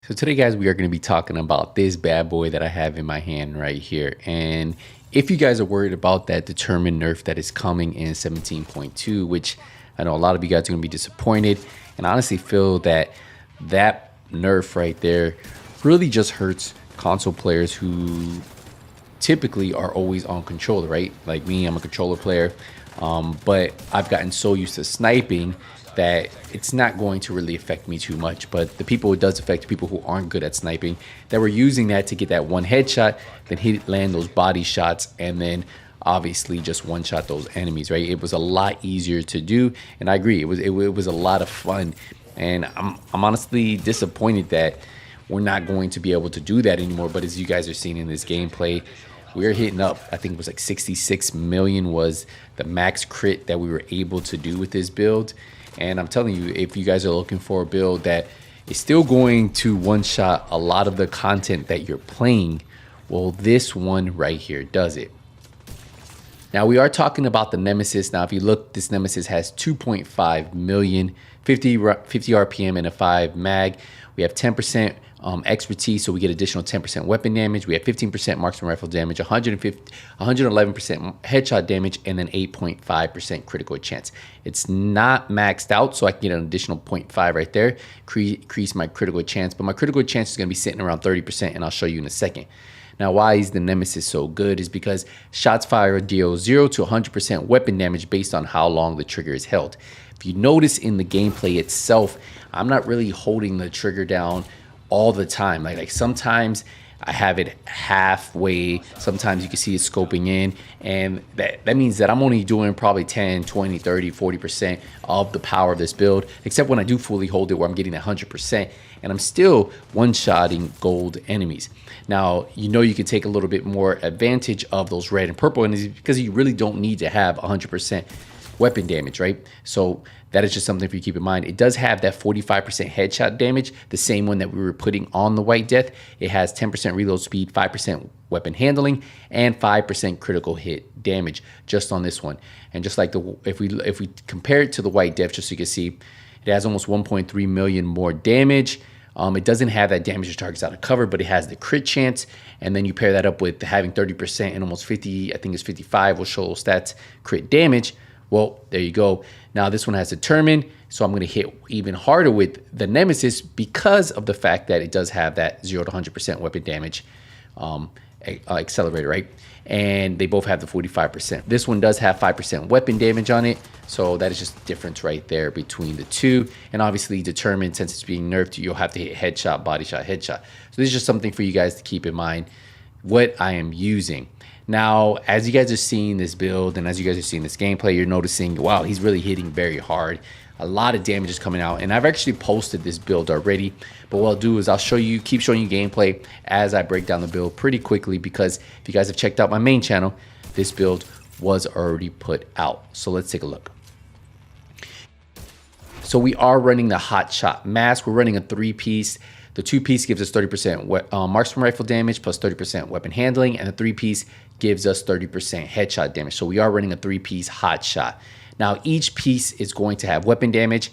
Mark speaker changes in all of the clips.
Speaker 1: So today, guys, we are going to be talking about this bad boy that I have in my hand right here. And if you guys are worried about that determined nerf that is coming in 17.2, which I know a lot of you guys are going to be disappointed, and I honestly feel that that nerf right there really just hurts console players who typically are always on controller, right? Like me, I'm a controller player, but I've gotten so used to sniping that it's not going to really affect me too much. But the people it does affect, people who aren't good at sniping, that were using that to get that one headshot, then land those body shots, and then obviously just one shot those enemies, right? It was a lot easier to do, and I agree, it was a lot of fun. And I'm honestly disappointed that we're not going to be able to do that anymore. But as you guys are seeing in this gameplay, we're hitting up, I think it was like 66 million was the max crit that we were able to do with this build. And I'm telling you, if you guys are looking for a build that is still going to one-shot a lot of the content that you're playing, well, this one right here does it. Now, we are talking about the Nemesis. Now, if you look, this Nemesis has 2.5 million, 50 RPM, and a 5 mag. We have 10% expertise, so we get additional 10% weapon damage. We have 15% marksman rifle damage, 111% headshot damage, and then 8.5% critical chance. It's not maxed out, so I can get an additional 0.5 right there, increase my critical chance. But my critical chance is going to be sitting around 30%, and I'll show you in a second. Now, why is the Nemesis so good is because shots fired deal 0 to 100% weapon damage based on how long the trigger is held. If you notice in the gameplay itself, I'm not really holding the trigger down all the time. Like sometimes I have it halfway, sometimes you can see it scoping in, and that means that I'm only doing probably 10, 20, 30, 40% of the power of this build, except when I do fully hold it where I'm getting 100%, and I'm still one-shotting gold enemies. Now, you can take a little bit more advantage of those red and purple enemies because you really don't need to have 100% weapon damage, right? So that is just something for you to keep in mind. It does have that 45% headshot damage, the same one that we were putting on the White Death. It has 10% reload speed, 5% weapon handling, and 5% critical hit damage just on this one. And just like if we compare it to the White Death, just so you can see, it has almost 1.3 million more damage. It doesn't have that damage to targets out of cover, but it has the crit chance. And then you pair that up with having 30% and almost 50, I think it's 55, will show stats crit damage. Well, there you go. Now this one has determined, so I'm going to hit even harder with the Nemesis because of the fact that it does have that 0 to 100% weapon damage accelerator, right? And they both have the 45%. This one does have 5% weapon damage on it, so that is just the difference right there between the two. And obviously determined, since it's being nerfed, you'll have to hit headshot, body shot, headshot. So this is just something for you guys to keep in mind what I am using. Now, as you guys are seeing this build and as you guys are seeing this gameplay, you're noticing, wow, he's really hitting very hard. A lot of damage is coming out, and I've actually posted this build already. But what I'll do is I'll keep showing you gameplay as I break down the build pretty quickly, because if you guys have checked out my main channel, this build was already put out. So let's take a look. So we are running the Hot Shot mask. We're running a 3-piece. The 2-piece gives us 30% marksman rifle damage plus 30% weapon handling, and the 3-piece gives us 30% headshot damage. So we are running a 3-piece Hot Shot. Now each piece is going to have weapon damage,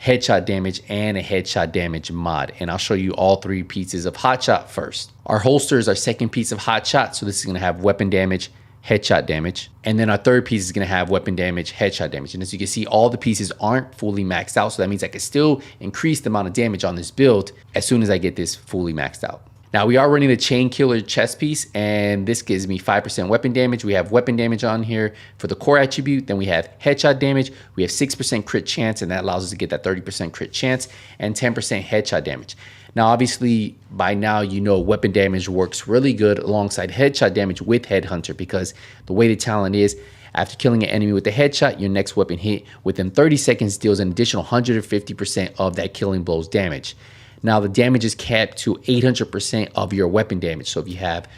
Speaker 1: headshot damage, and a headshot damage mod. And I'll show you all 3 pieces of Hot Shot first. Our holster is our second piece of Hot Shot. So this is going to have weapon damage, headshot damage, and then our third piece is going to have weapon damage, headshot damage. And as you can see, all the pieces aren't fully maxed out, so that means I can still increase the amount of damage on this build as soon as I get this fully maxed out. Now we are running the chain killer chest piece, and this gives me 5% weapon damage. We have weapon damage on here for the core attribute. Then we have headshot damage. We have 6% crit chance, and that allows us to get that 30% crit chance and 10% headshot damage. Now, obviously, by now, weapon damage works really good alongside headshot damage with Headhunter, because the way the talent is, after killing an enemy with the headshot, your next weapon hit within 30 seconds deals an additional 150% of that killing blow's damage. Now, the damage is capped to 800% of your weapon damage. So if you have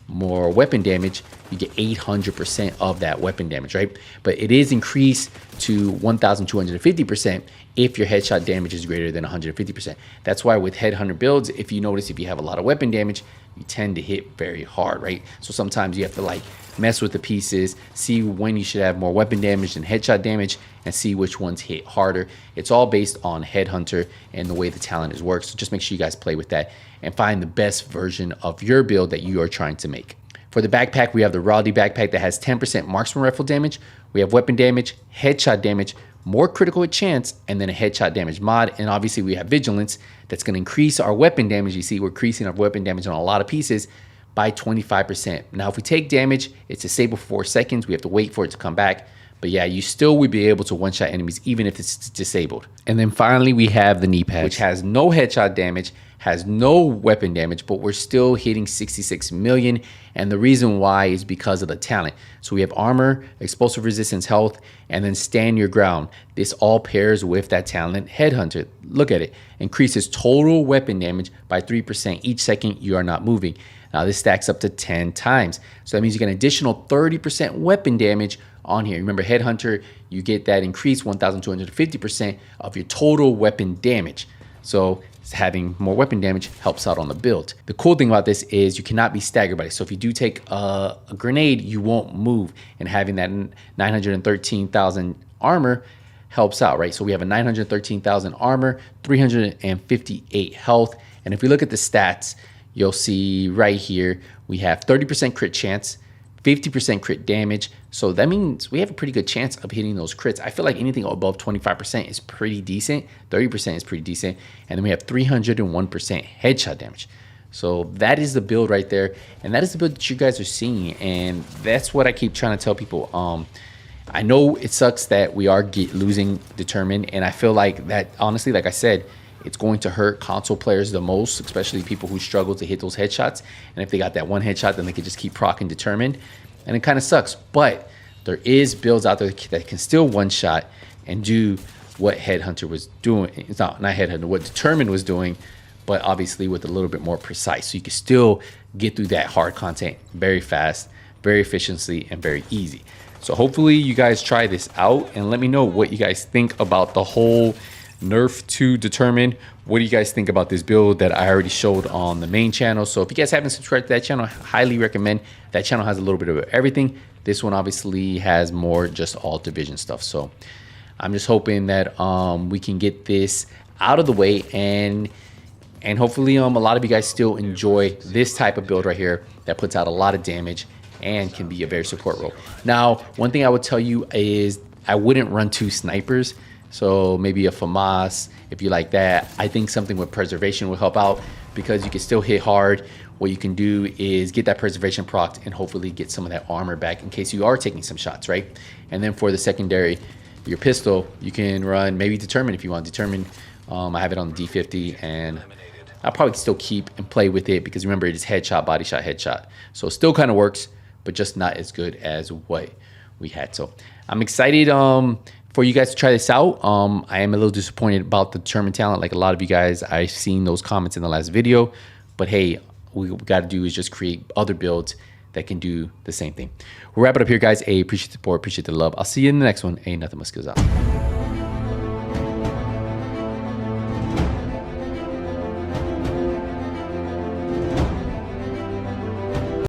Speaker 1: more weapon damage, you get 800% of that weapon damage, right? But it is increased to 1,250% if your headshot damage is greater than 150%. That's why with Headhunter builds, if you notice, if you have a lot of weapon damage, you tend to hit very hard, right? So sometimes you have to like mess with the pieces, see when you should have more weapon damage and headshot damage, and see which ones hit harder. It's all based on Headhunter and the way the talent is worked. So just make sure you guys play with that and find the best version of your build that you are trying to make. For the backpack, we have the Rowdy backpack that has 10% marksman rifle damage. We have weapon damage, headshot damage, more critical hit chance, and then a headshot damage mod. And obviously we have vigilance that's going to increase our weapon damage. You see, we're increasing our weapon damage on a lot of pieces by 25%. Now, if we take damage, it's disabled for 4 seconds. We have to wait for it to come back. But yeah, you still would be able to one-shot enemies even if it's disabled. And then finally, we have the knee pad, which has no headshot damage, has no weapon damage, but we're still hitting 66 million. And the reason why is because of the talent. So we have armor, explosive resistance, health, and then stand your ground. This all pairs with that talent Headhunter. Look at it. Increases total weapon damage by 3% each second you are not moving. Now this stacks up to 10 times. So that means you get an additional 30% weapon damage on here. Remember, Headhunter, you get that increase 1,250% of your total weapon damage. So having more weapon damage helps out on the build. The cool thing about this is you cannot be staggered by it. So if you do take a grenade, you won't move, and having that 913,000 armor helps out, right? So we have a 913,000 armor, 358 health. And if we look at the stats, you'll see right here, we have 30% crit chance, 50% crit damage. So that means we have a pretty good chance of hitting those crits. I feel like anything above 25% is pretty decent. 30% is pretty decent. And then we have 301% headshot damage. So that is the build right there. And that is the build that you guys are seeing. And that's what I keep trying to tell people. I know it sucks that we are losing Determined. And I feel like that, honestly, like I said, it's going to hurt console players the most, especially people who struggle to hit those headshots. And if they got that one headshot, then they could just keep proccing Determined. And it kind of sucks. But there is builds out there that can still one-shot and do what Headhunter was doing. It's not Headhunter, what Determined was doing, but obviously with a little bit more precise. So you can still get through that hard content very fast, very efficiently, and very easy. So hopefully you guys try this out and let me know what you guys think about the whole nerf to Determined. What do you guys think about this build that I already showed on the main channel? So if you guys haven't subscribed to that channel, I highly recommend. That channel has a little bit of everything. This one obviously has more just all division stuff. So I'm just hoping that we can get this out of the way, and hopefully a lot of you guys still enjoy this type of build right here that puts out a lot of damage and can be a very support role. Now, one thing I would tell you is I wouldn't run 2 snipers. So maybe a FAMAS, if you like that. I think something with preservation will help out because you can still hit hard. What you can do is get that preservation procced and hopefully get some of that armor back in case you are taking some shots, right? And then for the secondary, your pistol, you can run maybe Determined if you want. Determined, I have it on the D50, and I'll probably still keep and play with it because remember, it is headshot, body shot, headshot. So it still kind of works, but just not as good as what we had. So I'm excited for you guys to try this out. I am a little disappointed about the Determined talent. Like a lot of you guys, I've seen those comments in the last video, but hey, what we got to do is just create other builds that can do the same thing. We'll wrap it up here, guys. Appreciate the support, appreciate the love. I'll see you in the next one. Nothing but skills out.